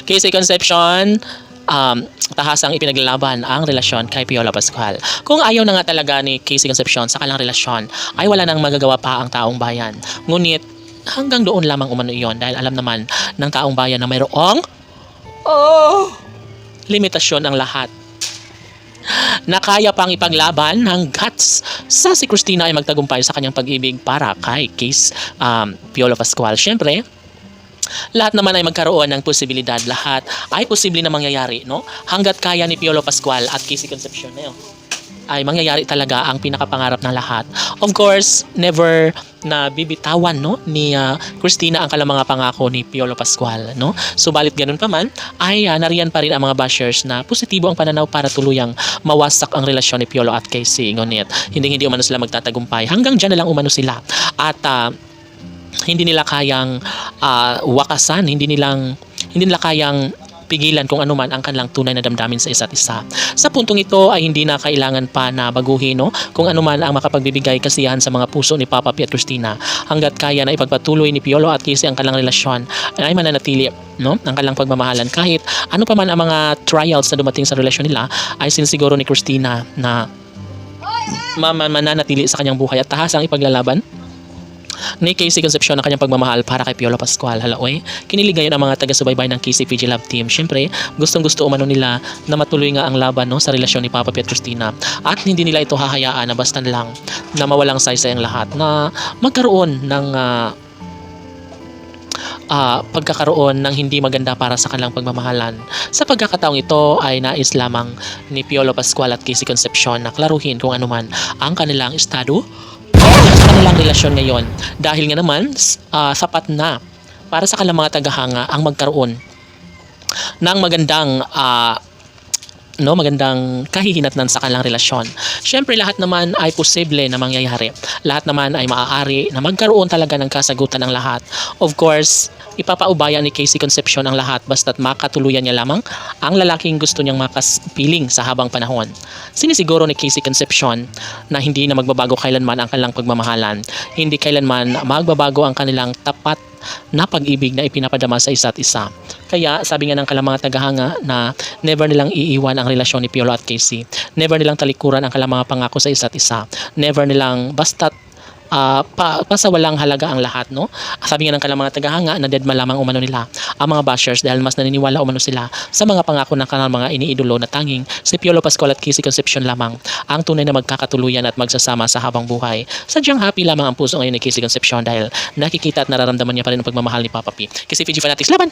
Casey Concepcion, tahasang ipinaglalaban ang relasyon kay Piolo Pascual. Kung ayaw na nga talaga ni Casey Concepcion sa kanilang relasyon, ay wala nang magagawa pa ang taong bayan. Ngunit hanggang doon lamang umano iyon dahil alam naman ng taong bayan na mayroong limitasyon ang lahat na kaya pang ipaglaban hanggat sa si Christina ay magtagumpay sa kanyang pag-ibig para kay Piolo Pascual. Siyempre, lahat naman ay magkaroon ng posibilidad. Lahat ay posible na mangyayari, no? Hanggat kaya ni Piolo Pascual at Casey Concepcion ay mangyayari talaga ang pinakapangarap ng lahat. Of course, never na bibitawan, no, ni Christina ang kalang mga pangako ni Piolo Pascual, no? Subalit ganun pa man, ay nariyan pa rin ang mga bashers na positibo ang pananaw para tuluyang mawasak ang relasyon ni Piolo at Casey. Ngunit hindi umano sila magtatagumpay. Hanggang dyan na lang umano sila. At hindi nila kayang wakasan, hindi nila kayang pigilan kung ano man ang kanilang tunay na damdamin sa isa't isa. Sa puntong ito ay hindi na kailangan pa na baguhin, no, kung ano man ang makapagbibigay kasiyahan sa mga puso ni Papa P at Christina. Hanggat kaya na ipagpatuloy ni Piolo at Casey ang kanilang relasyon ay mananatili, no, ang kanilang pagmamahalan. Kahit ano pa man ang mga trials na dumating sa relasyon nila, ay sinisiguro ni Christina na mananatili sa kanyang buhay at tahasang ipaglalaban ni Casey Concepcion ang kanyang pagmamahal para kay Piolo Pascual. Halaoy, kinilig ngayon ang mga taga-subaybay ng Casey PG Love Team. Siyempre, gustong-gusto umano nila na matuloy nga ang laban, no, sa relasyon ni Papa P at Christina. At hindi nila ito hahayaan na basta lang na mawalang saysay ang lahat, na magkaroon ng pagkakaroon ng hindi maganda para sa kanilang pagmamahalan. Sa pagkakataong ito ay nais lamang ni Piolo Pascual at Casey Concepcion na klaruhin kung ano man ang kanilang estado sa kanilang relasyon ngayon. Dahil nga naman, sapat na para sa kanilang mga tagahanga ang magkaroon ng magandang kahihinatnan sa kanilang relasyon. Siyempre, lahat naman ay posible na mangyayari. Lahat naman ay maaari na magkaroon talaga ng kasagutan ng lahat. Of course, ipapaubaya ni Casey Concepcion ang lahat basta't makatuluyan niya lamang ang lalaking gusto niyang makapiling sa habang panahon. Sinisiguro ni Casey Concepcion na hindi na magbabago kailanman ang kanilang pagmamahalan. Hindi kailanman magbabago ang kanilang tapat na pag-ibig na ipinapadama sa isa't isa. Kaya sabi nga ng kalang mga tagahanga na never nilang iiwan ang relasyon ni Piolo at Casey. Never nilang talikuran ang kalang mga pangako sa isa't isa. Never nilang basta't pasawalang halaga ang lahat, no? Sabi nga ng kalang mga tagahanga na dead malamang umano nila ang mga bashers dahil mas naniniwala umano sila sa mga pangako ng kanilang mga iniidolo na tanging si Piolo Pascual at Casey Concepcion lamang ang tunay na magkakatuluyan at magsasama sa habang buhay. Sadyang happy lamang ang puso ngayon ni Casey Concepcion dahil nakikita at nararamdaman niya pa rin ang pagmamahal ni Papa P. Kasi PG Fanatics, laban!